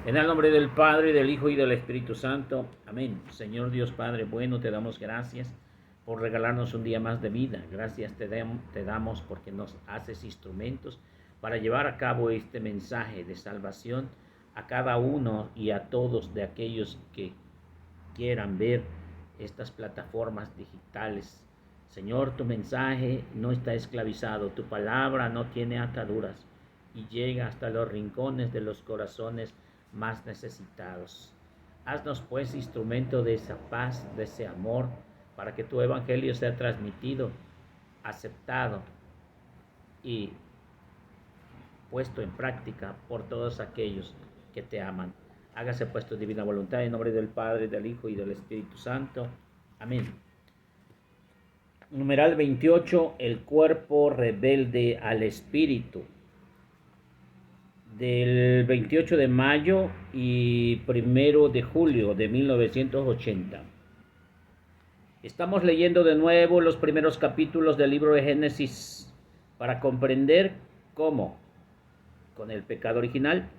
En el nombre del Padre, del Hijo y del Espíritu Santo. Amén. Señor Dios Padre bueno, te damos gracias por regalarnos un día más de vida. Gracias te damos porque nos haces instrumentos para llevar a cabo este mensaje de salvación a cada uno y a todos de aquellos que quieran ver estas plataformas digitales. Señor, tu mensaje no está esclavizado, tu palabra no tiene ataduras y llega hasta los rincones de los corazones más necesitados. Haznos pues instrumento de esa paz, de ese amor, para que tu evangelio sea transmitido, aceptado y puesto en práctica por todos aquellos que te aman. Hágase pues tu divina voluntad en nombre del Padre, del Hijo y del Espíritu Santo. Amén. Numeral 28, el cuerpo rebelde al espíritu. Del 28 de mayo y 1 de julio de 1980. Estamos leyendo de nuevo los primeros capítulos del libro de Génesis para comprender cómo, con el pecado original,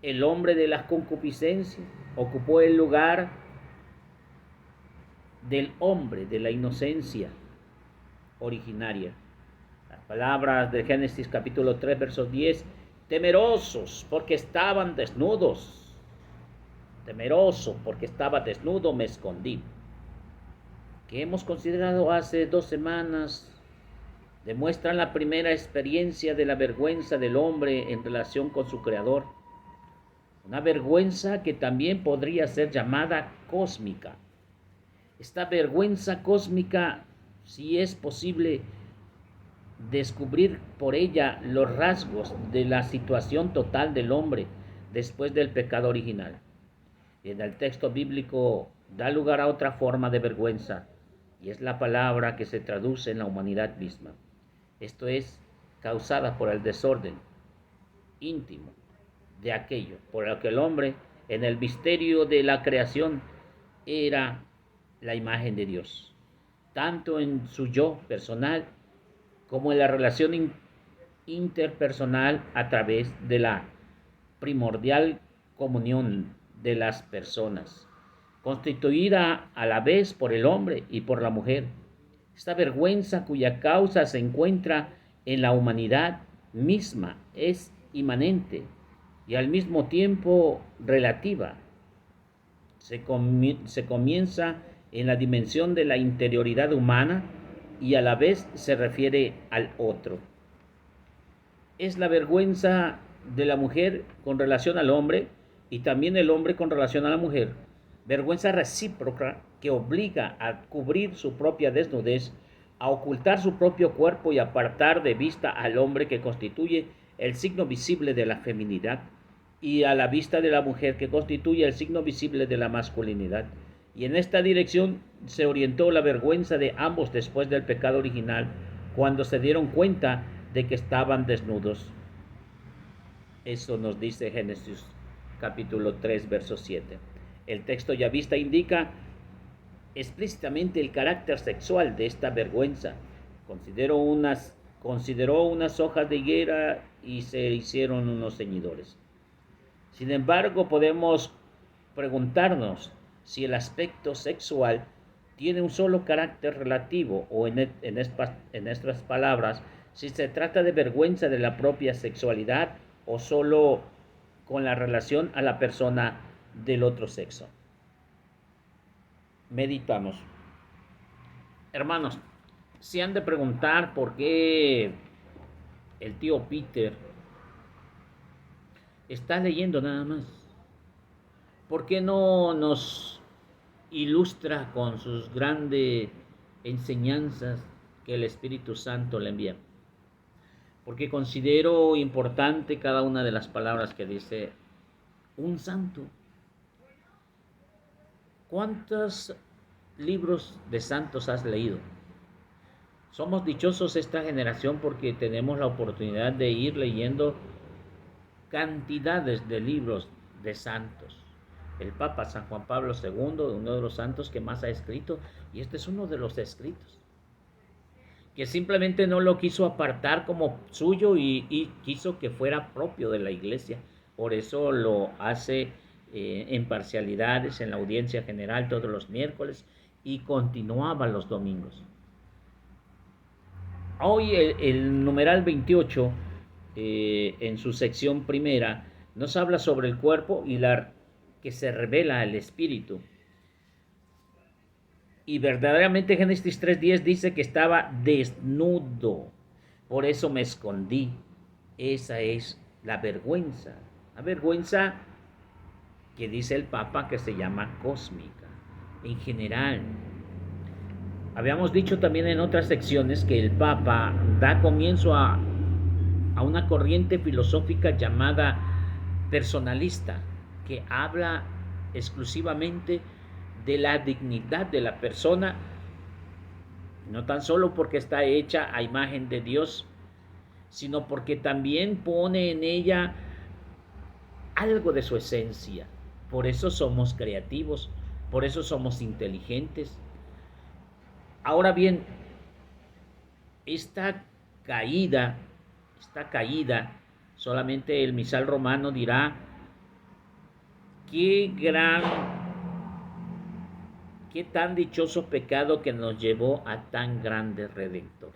el hombre de la concupiscencia ocupó el lugar del hombre de la inocencia originaria. Las palabras de Génesis capítulo 3, verso 10, temerosos porque estaban desnudos. Temeroso porque estaba desnudo me escondí. Que hemos considerado hace 2 semanas, demuestran la primera experiencia de la vergüenza del hombre en relación con su creador. Una vergüenza que también podría ser llamada cósmica. Esta vergüenza cósmica, si es posible descubrir por ella los rasgos de la situación total del hombre después del pecado original. Y en el texto bíblico da lugar a otra forma de vergüenza, y es la palabra que se traduce en la humanidad misma. Esto es causada por el desorden íntimo de aquello, por lo que el hombre en el misterio de la creación era la imagen de Dios, tanto en su yo personal como en la relación interpersonal a través de la primordial comunión de las personas, constituida a la vez por el hombre y por la mujer. Esta vergüenza cuya causa se encuentra en la humanidad misma es inmanente y al mismo tiempo relativa. Se comienza en la dimensión de la interioridad humana y a la vez se refiere al otro. Es la vergüenza de la mujer con relación al hombre y también el hombre con relación a la mujer. Vergüenza recíproca que obliga a cubrir su propia desnudez, a ocultar su propio cuerpo y apartar de vista al hombre que constituye el signo visible de la feminidad y a la vista de la mujer que constituye el signo visible de la masculinidad. Y en esta dirección se orientó la vergüenza de ambos después del pecado original, cuando se dieron cuenta de que estaban desnudos. Eso nos dice Génesis capítulo 3, verso 7. El texto ya vista indica explícitamente el carácter sexual de esta vergüenza. Consideró unas hojas de higuera y se hicieron unos ceñidores. Sin embargo, podemos preguntarnos si el aspecto sexual tiene un solo carácter relativo o en estas palabras, si se trata de vergüenza de la propia sexualidad o solo con la relación a la persona del otro sexo. Meditamos. Hermanos, se han de preguntar por qué el tío Peter está leyendo nada más. ¿Por qué no nos ilustra con sus grandes enseñanzas que el Espíritu Santo le envía? Porque considero importante cada una de las palabras que dice un santo. ¿Cuántos libros de santos has leído? Somos dichosos esta generación porque tenemos la oportunidad de ir leyendo cantidades de libros de santos. El Papa San Juan Pablo II, uno de los santos que más ha escrito, y este es uno de los escritos, que simplemente no lo quiso apartar como suyo y quiso que fuera propio de la iglesia. Por eso lo hace en parcialidades en la audiencia general todos los miércoles y continuaba los domingos. Hoy el numeral 28, en su sección primera, nos habla sobre el cuerpo y la que se revela el espíritu. Y verdaderamente Génesis 3:10 dice que estaba desnudo, por eso me escondí. Esa es la vergüenza que dice el Papa que se llama cósmica. En general, habíamos dicho también en otras secciones que el Papa da comienzo a una corriente filosófica llamada personalista, que habla exclusivamente de la dignidad de la persona, no tan solo porque está hecha a imagen de Dios, sino porque también pone en ella algo de su esencia. Por eso somos creativos, por eso somos inteligentes. Ahora bien, esta caída, solamente el misal romano dirá qué tan dichoso pecado que nos llevó a tan grande Redentor.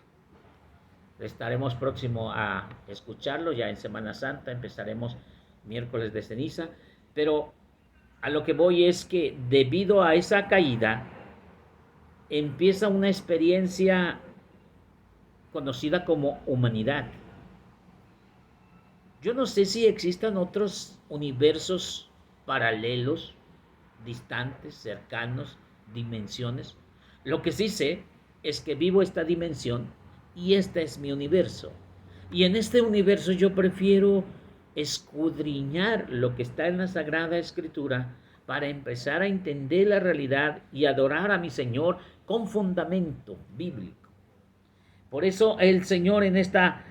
Estaremos próximo a escucharlo ya en Semana Santa, empezaremos miércoles de ceniza, pero a lo que voy es que debido a esa caída empieza una experiencia conocida como humanidad. Yo no sé si existan otros universos paralelos, distantes, cercanos, dimensiones. Lo que sí sé es que vivo esta dimensión y este es mi universo. Y en este universo yo prefiero escudriñar lo que está en la Sagrada Escritura para empezar a entender la realidad y adorar a mi Señor con fundamento bíblico. Por eso el Señor en esta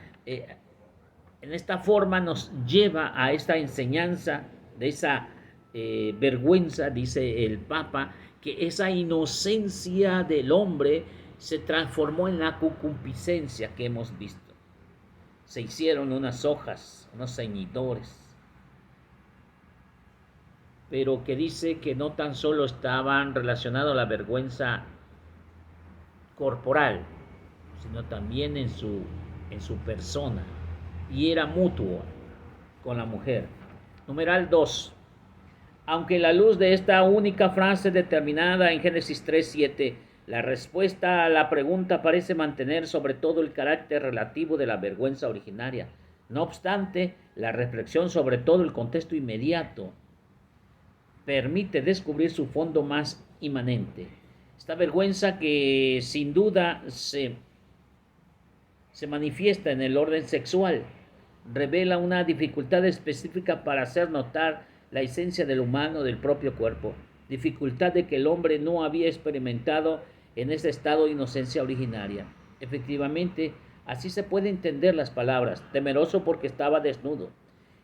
forma nos lleva a esta enseñanza de esa vergüenza, dice el Papa, que esa inocencia del hombre se transformó en la concupiscencia que hemos visto. Se hicieron unas hojas, unos ceñidores, pero que dice que no tan solo estaban relacionados a la vergüenza corporal, sino también en su persona, y era mutuo con la mujer. Numeral 2. Aunque la luz de esta única frase determinada en Génesis 3:7, la respuesta a la pregunta parece mantener sobre todo el carácter relativo de la vergüenza originaria. No obstante, la reflexión sobre todo el contexto inmediato permite descubrir su fondo más inmanente. Esta vergüenza que sin duda se manifiesta en el orden sexual, revela una dificultad específica para hacer notar la esencia del humano, del propio cuerpo, dificultad de que el hombre no había experimentado en ese estado de inocencia originaria. Efectivamente, así se puede entender las palabras, temeroso porque estaba desnudo,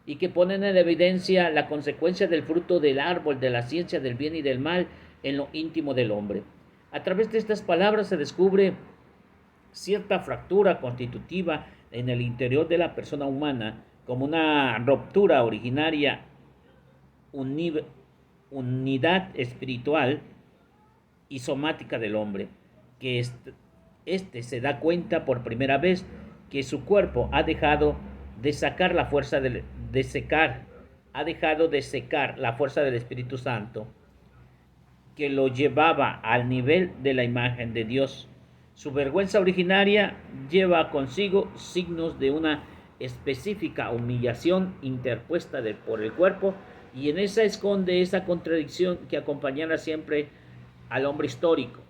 y que ponen en evidencia la consecuencia del fruto del árbol de la ciencia del bien y del mal en lo íntimo del hombre. A través de estas palabras se descubre cierta fractura constitutiva en el interior de la persona humana, como una ruptura originaria, unidad espiritual y somática del hombre, que este se da cuenta por primera vez que su cuerpo ha dejado de sacar la fuerza ha dejado de secar la fuerza del Espíritu Santo, que lo llevaba al nivel de la imagen de Dios. Su vergüenza originaria lleva consigo signos de una específica humillación interpuesta por el cuerpo, y en esa esconde esa contradicción que acompañará siempre al hombre histórico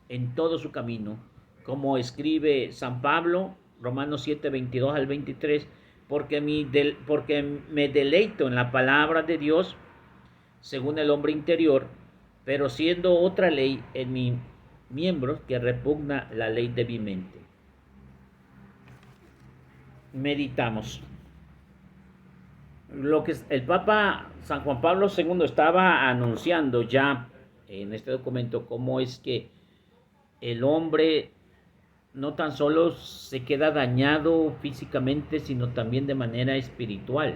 en todo su camino, como escribe San Pablo, Romanos 7, 22 al 23, porque me deleito en la palabra de Dios según el hombre interior, pero siendo otra ley en mi miembros que repugna la ley de mi mente. Meditamos. Lo que el Papa San Juan Pablo II estaba anunciando ya en este documento, cómo es que el hombre no tan solo se queda dañado físicamente, sino también de manera espiritual.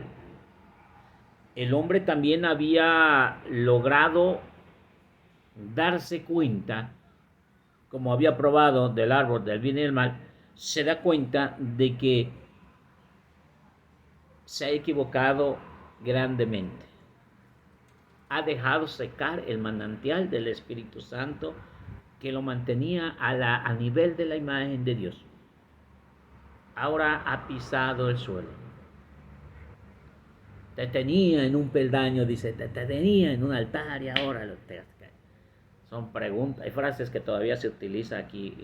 el hombre también había logrado darse cuenta, como había probado del árbol del bien y del mal, se da cuenta de que se ha equivocado grandemente. Ha dejado secar el manantial del Espíritu Santo que lo mantenía a nivel de la imagen de Dios. Ahora ha pisado el suelo. Te tenía en un peldaño, dice, te tenía en un altar y ahora lo te. Son preguntas, hay frases que todavía se utiliza aquí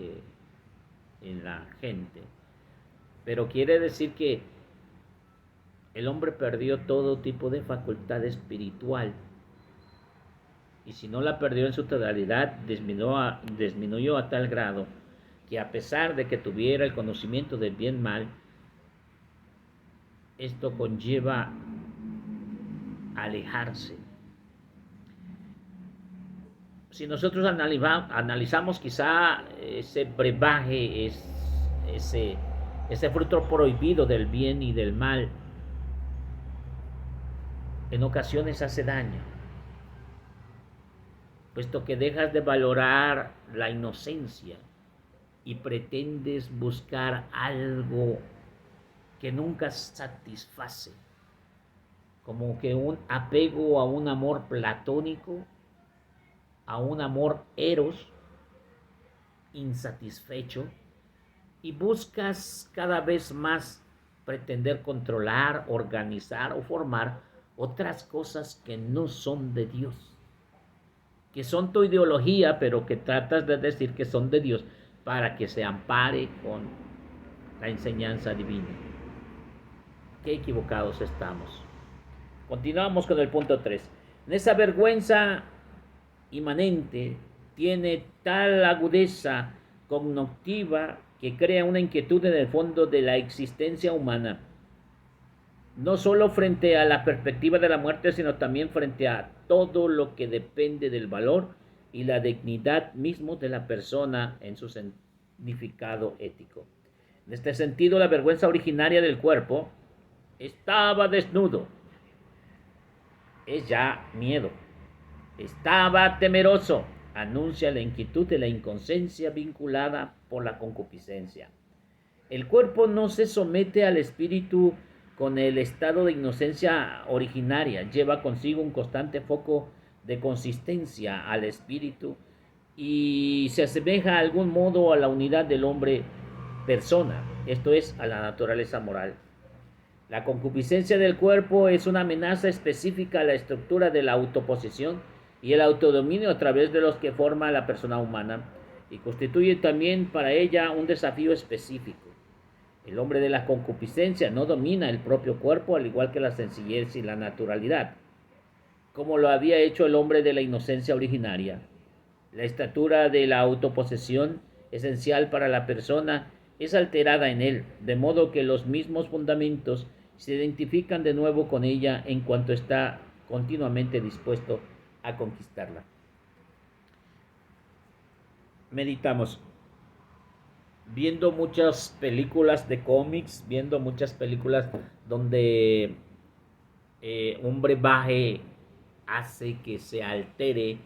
en la gente, pero quiere decir que el hombre perdió todo tipo de facultad espiritual, y si no la perdió en su totalidad, disminuyó a tal grado que a pesar de que tuviera el conocimiento del bien mal, esto conlleva alejarse. Si nosotros analizamos quizá ese brebaje, ese fruto prohibido del bien y del mal, en ocasiones hace daño, puesto que dejas de valorar la inocencia y pretendes buscar algo que nunca satisface, como que un apego a un amor platónico, a un amor eros insatisfecho, y buscas cada vez más pretender controlar, organizar o formar otras cosas que no son de Dios, que son tu ideología, pero que tratas de decir que son de Dios para que se ampare con la enseñanza divina. Qué equivocados estamos. Continuamos con el punto 3. En esa vergüenza inmanente tiene tal agudeza cognitiva que crea una inquietud en el fondo de la existencia humana, no solo frente a la perspectiva de la muerte, sino también frente a todo lo que depende del valor y la dignidad mismo de la persona en su significado ético. En este sentido, la vergüenza originaria del cuerpo estaba desnudo, es ya miedo. Estaba temeroso, anuncia la inquietud de la inconsciencia vinculada por la concupiscencia. El cuerpo no se somete al espíritu con el estado de inocencia originaria, lleva consigo un constante foco de consistencia al espíritu y se asemeja de algún modo a la unidad del hombre persona, esto es, a la naturaleza moral. La concupiscencia del cuerpo es una amenaza específica a la estructura de la autoposición y el autodominio a través de los que forma la persona humana, y constituye también para ella un desafío específico. El hombre de la concupiscencia no domina el propio cuerpo, al igual que la sencillez y la naturalidad, como lo había hecho el hombre de la inocencia originaria. La estatura de la autoposesión, esencial para la persona, es alterada en él, de modo que los mismos fundamentos se identifican de nuevo con ella en cuanto está continuamente dispuesto a conquistarla. Meditamos. Viendo muchas películas de cómics, viendo muchas películas donde un brebaje hace que se altere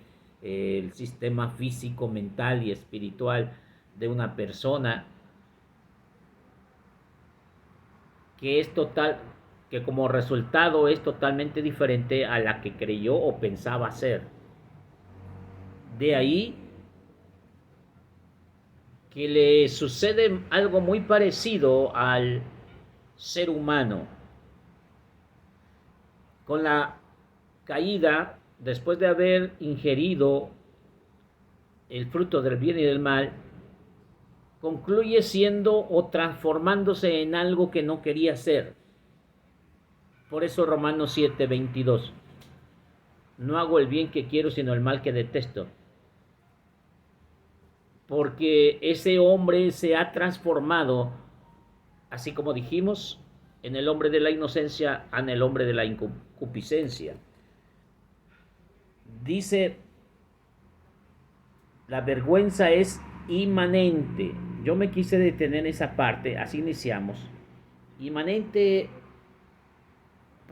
el sistema físico, mental y espiritual de una persona, que es total, que como resultado es totalmente diferente a la que creyó o pensaba ser. De ahí que le sucede algo muy parecido al ser humano. Con la caída, después de haber ingerido el fruto del bien y del mal, concluye siendo o transformándose en algo que no quería ser. Por eso Romanos 7:22. No hago el bien que quiero, sino el mal que detesto. Porque ese hombre se ha transformado, así como dijimos, en el hombre de la inocencia, en el hombre de la concupiscencia. Dice, la vergüenza es inmanente. Yo me quise detener en esa parte, así iniciamos. Inmanente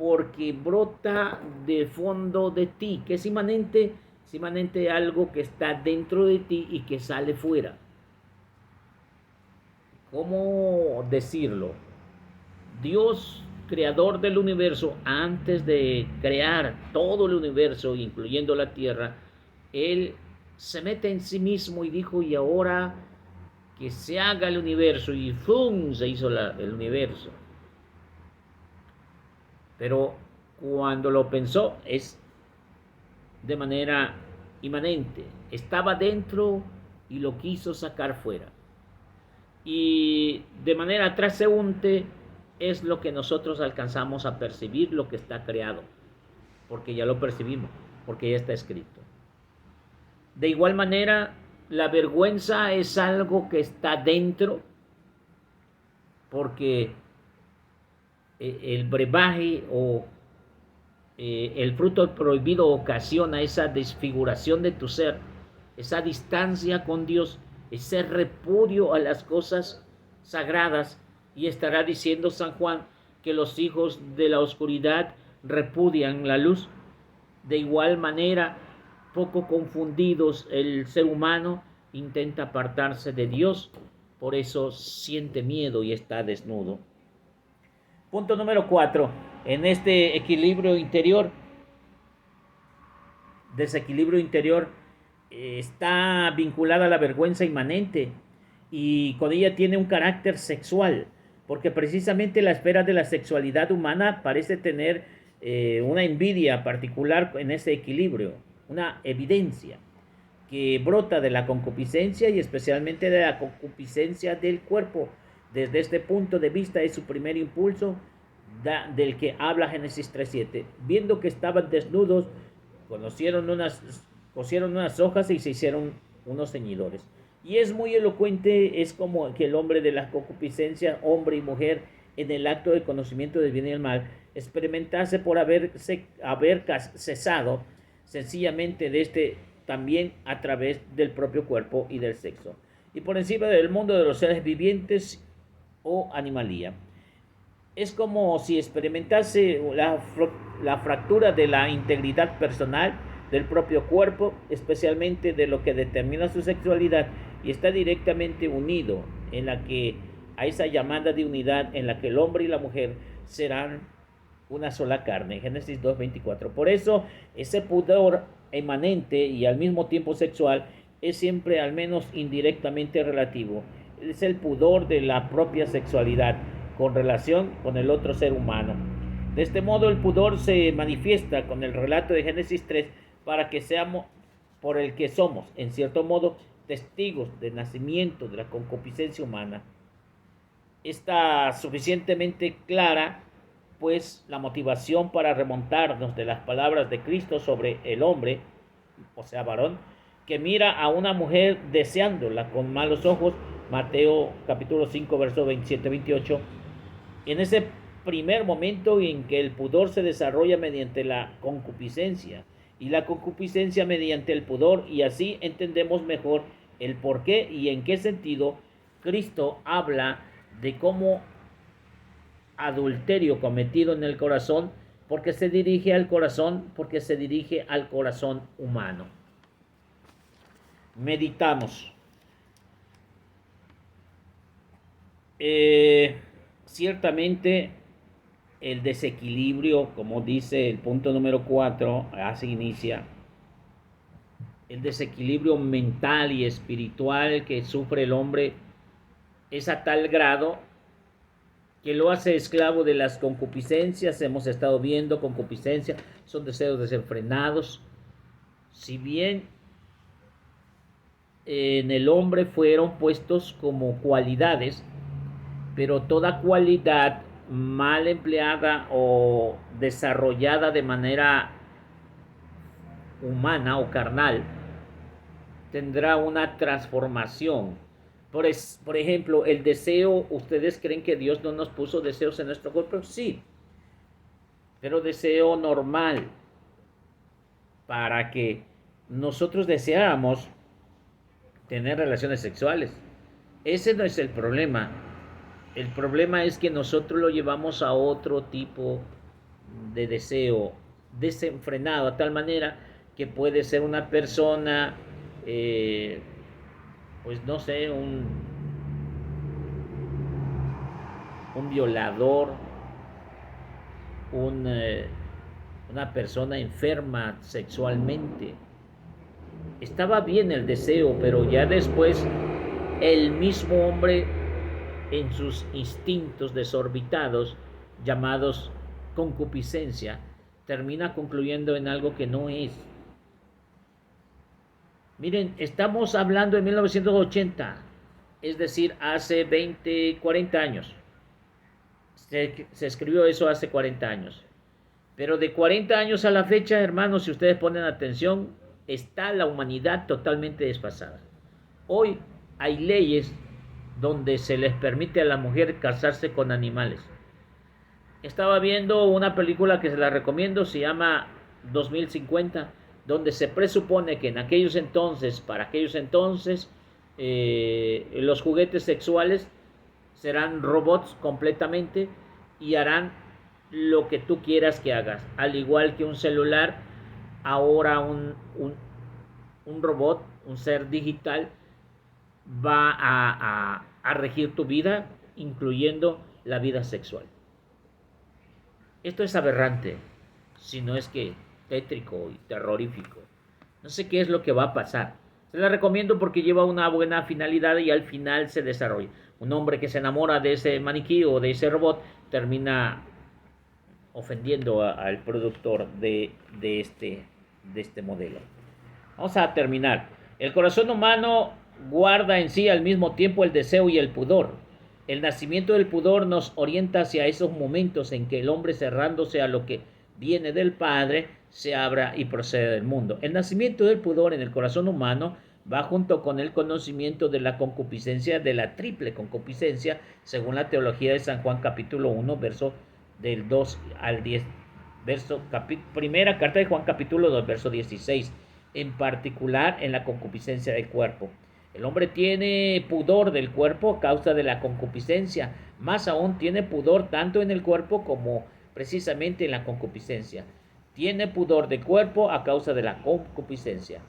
porque brota de fondo de ti, que es inmanente a algo que está dentro de ti y que sale fuera. ¿Cómo decirlo? Dios, creador del universo, antes de crear todo el universo, incluyendo la tierra, Él se mete en sí mismo y dijo, y ahora que se haga el universo, y ¡fum! Se hizo el universo. Pero cuando lo pensó es de manera inmanente, estaba dentro y lo quiso sacar fuera. Y de manera transeúnte es lo que nosotros alcanzamos a percibir lo que está creado, porque ya lo percibimos, porque ya está escrito. De igual manera, la vergüenza es algo que está dentro, porque el brebaje o el fruto prohibido ocasiona esa desfiguración de tu ser, esa distancia con Dios, ese repudio a las cosas sagradas. Y estará diciendo San Juan que los hijos de la oscuridad repudian la luz. De igual manera, poco confundidos, el ser humano intenta apartarse de Dios, por eso siente miedo y está desnudo. Punto número 4. En este desequilibrio interior, está vinculada a la vergüenza inmanente y con ella tiene un carácter sexual, porque precisamente la esfera de la sexualidad humana parece tener una envidia particular en ese equilibrio, una evidencia que brota de la concupiscencia y especialmente de la concupiscencia del cuerpo. Desde este punto de vista es su primer impulso del que habla Génesis 3:7. Viendo que estaban desnudos, cosieron unas hojas y se hicieron unos ceñidores. Y es muy elocuente, es como que el hombre de la concupiscencia, hombre y mujer, en el acto de conocimiento del bien y el mal, experimentase por haber cesado sencillamente de este también a través del propio cuerpo y del sexo, y por encima del mundo de los seres vivientes o animalía. Es como si experimentase la fractura de la integridad personal del propio cuerpo, especialmente de lo que determina su sexualidad, y está directamente unido a esa llamada de unidad en la que el hombre y la mujer serán una sola carne. Génesis 2:24. Por eso ese pudor emanente y al mismo tiempo sexual es siempre al menos indirectamente relativo. Es el pudor de la propia sexualidad con relación con el otro ser humano. De este modo el pudor se manifiesta con el relato de Génesis 3 para que seamos, por el que somos, en cierto modo, testigos del nacimiento de la concupiscencia humana. Está suficientemente clara, pues, la motivación para remontarnos de las palabras de Cristo sobre el hombre, o sea, varón, que mira a una mujer deseándola con malos ojos, Mateo capítulo 5, verso 27-28. En ese primer momento en que el pudor se desarrolla mediante la concupiscencia y la concupiscencia mediante el pudor, y así entendemos mejor el por qué y en qué sentido Cristo habla de cómo adulterio cometido en el corazón, porque se dirige al corazón humano. Meditamos. Ciertamente el desequilibrio, como dice el punto número 4, así inicia, el desequilibrio mental y espiritual que sufre el hombre es a tal grado que lo hace esclavo de las concupiscencias. Hemos estado viendo concupiscencia, son deseos desenfrenados. Si bien en el hombre fueron puestos como cualidades, pero toda cualidad mal empleada o desarrollada de manera humana o carnal tendrá una transformación. Por ejemplo, el deseo, ¿ustedes creen que Dios no nos puso deseos en nuestro cuerpo? Sí, pero deseo normal, para que nosotros deseáramos tener relaciones sexuales. Ese no es el problema. El problema es que nosotros lo llevamos a otro tipo de deseo desenfrenado, a tal manera que puede ser una persona, pues no sé, un violador, un, una persona enferma sexualmente. Estaba bien el deseo, pero ya después el mismo hombre, en sus instintos desorbitados, llamados concupiscencia, termina concluyendo en algo que no es. Miren, estamos hablando de 1980, es decir, hace 20, 40 años. Se escribió eso hace 40 años. Pero de 40 años a la fecha, hermanos, si ustedes ponen atención, está la humanidad totalmente desfasada. Hoy hay leyes donde se les permite a la mujer casarse con animales. Estaba viendo una película que se la recomiendo, se llama 2050, donde se presupone que en aquellos entonces, para aquellos entonces, los juguetes sexuales serán robots completamente y harán lo que tú quieras que hagas. Al igual que un celular, ahora un robot, un ser digital, va a regir tu vida, incluyendo la vida sexual. Esto es aberrante, si no es que tétrico y terrorífico. No sé qué es lo que va a pasar. Se la recomiendo porque lleva una buena finalidad y al final se desarrolla. Un hombre que se enamora de ese maniquí o de ese robot termina ofendiendo al productor de este modelo. Vamos a terminar. El corazón humano guarda en sí al mismo tiempo el deseo y el pudor. El nacimiento del pudor nos orienta hacia esos momentos en que el hombre, cerrándose a lo que viene del Padre, se abra y procede del mundo. El nacimiento del pudor en el corazón humano va junto con el conocimiento de la concupiscencia, de la triple concupiscencia, según la teología de San Juan capítulo 1, verso del 2 al 10, primera carta de Juan capítulo 2, verso 16, en particular en la concupiscencia del cuerpo. El hombre tiene pudor del cuerpo a causa de la concupiscencia, más aún tiene pudor tanto en el cuerpo como precisamente en la concupiscencia. Tiene pudor del cuerpo a causa de la concupiscencia.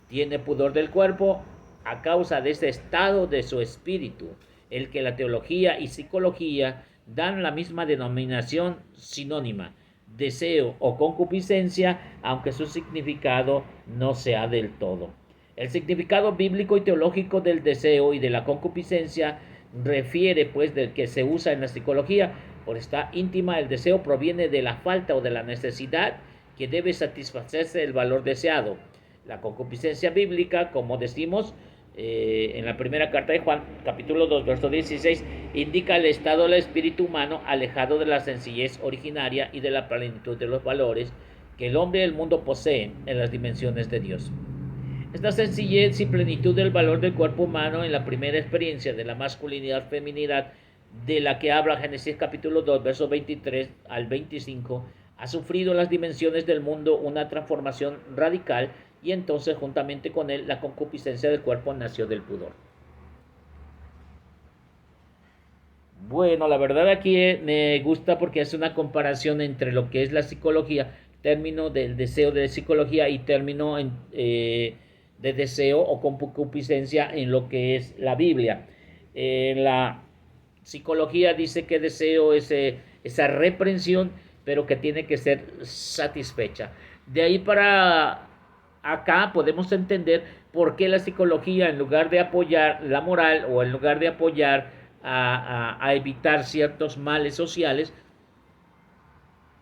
Tiene pudor del cuerpo a causa de ese estado de su espíritu, el que la teología y psicología dan la misma denominación sinónima, deseo o concupiscencia, aunque su significado no sea del todo. El significado bíblico y teológico del deseo y de la concupiscencia refiere pues del que se usa en la psicología. Por esta íntima, el deseo proviene de la falta o de la necesidad que debe satisfacerse el valor deseado. La concupiscencia bíblica, como decimos en la primera carta de Juan, capítulo 2, verso 16, indica el estado del espíritu humano alejado de la sencillez originaria y de la plenitud de los valores que el hombre y el mundo poseen en las dimensiones de Dios. Esta sencillez y plenitud del valor del cuerpo humano en la primera experiencia de la masculinidad, feminidad, de la que habla Génesis capítulo 2, versos 23 al 25, ha sufrido en las dimensiones del mundo una transformación radical y entonces juntamente con él la concupiscencia del cuerpo nació del pudor. Bueno, la verdad aquí me gusta porque es una comparación entre lo que es la psicología, término del deseo de psicología y término de deseo o concupiscencia en lo que es la Biblia. La psicología dice que deseo es esa reprensión, pero que tiene que ser satisfecha. De ahí para acá podemos entender por qué la psicología, en lugar de apoyar la moral o en lugar de apoyar a evitar ciertos males sociales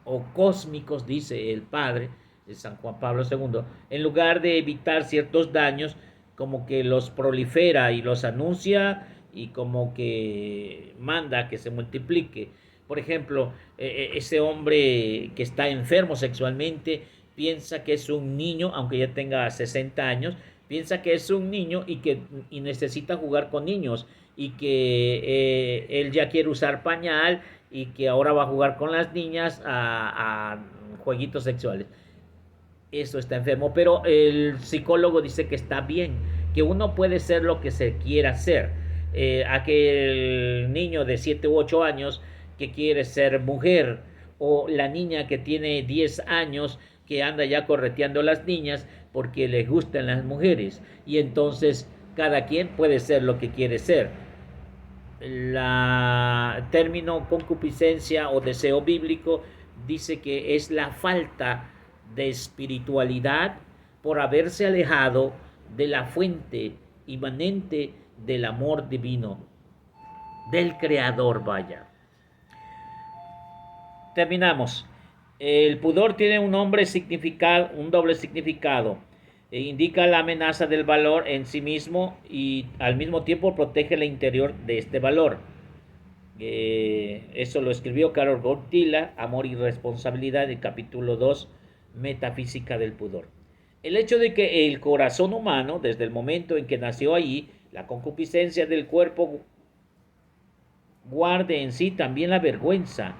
o cósmicos, dice el padre de San Juan Pablo II, en lugar de evitar ciertos daños, como que los prolifera y los anuncia y como que manda que se multiplique. Por ejemplo, ese hombre que está enfermo sexualmente piensa que es un niño, aunque ya tenga 60 años, piensa que es un niño y necesita jugar con niños y que él ya quiere usar pañal y que ahora va a jugar con las niñas a jueguitos sexuales. Eso está enfermo, pero el psicólogo dice que está bien, que uno puede ser lo que se quiera ser. Aquel niño de 7 u 8 años que quiere ser mujer o la niña que tiene 10 años que anda ya correteando a las niñas porque les gustan las mujeres, y entonces cada quien puede ser lo que quiere ser. La término concupiscencia o deseo bíblico dice que es la falta de espiritualidad por haberse alejado de la fuente inmanente del amor divino, del Creador, vaya. Terminamos. El pudor tiene un doble significado. Indica la amenaza del valor en sí mismo y al mismo tiempo protege el interior de este valor. Eso lo escribió Karol Wojtyla, Amor y Responsabilidad, en capítulo 2, Metafísica del Pudor. El hecho de que el corazón humano, desde el momento en que nació allí, la concupiscencia del cuerpo guarde en sí también la vergüenza,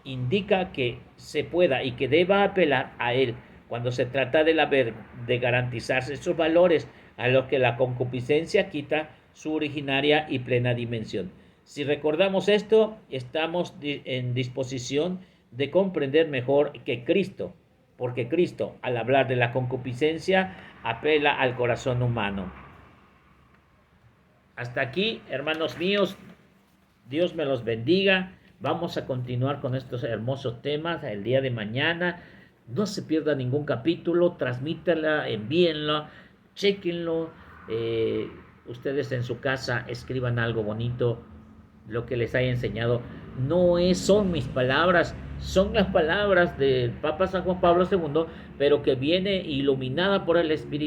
indica que se pueda y que deba apelar a él cuando se trata de garantizarse esos valores a los que la concupiscencia quita su originaria y plena dimensión. Si recordamos esto, estamos en disposición de comprender mejor que Cristo, porque Cristo, al hablar de la concupiscencia, apela al corazón humano. Hasta aquí, hermanos míos, Dios me los bendiga. Vamos a continuar con estos hermosos temas el día de mañana. No se pierda ningún capítulo, transmítala, envíenlo, chequenlo. Ustedes en su casa escriban algo bonito, lo que les haya enseñado. No son mis palabras, son las palabras del Papa San Juan Pablo II, pero que viene iluminada por el Espíritu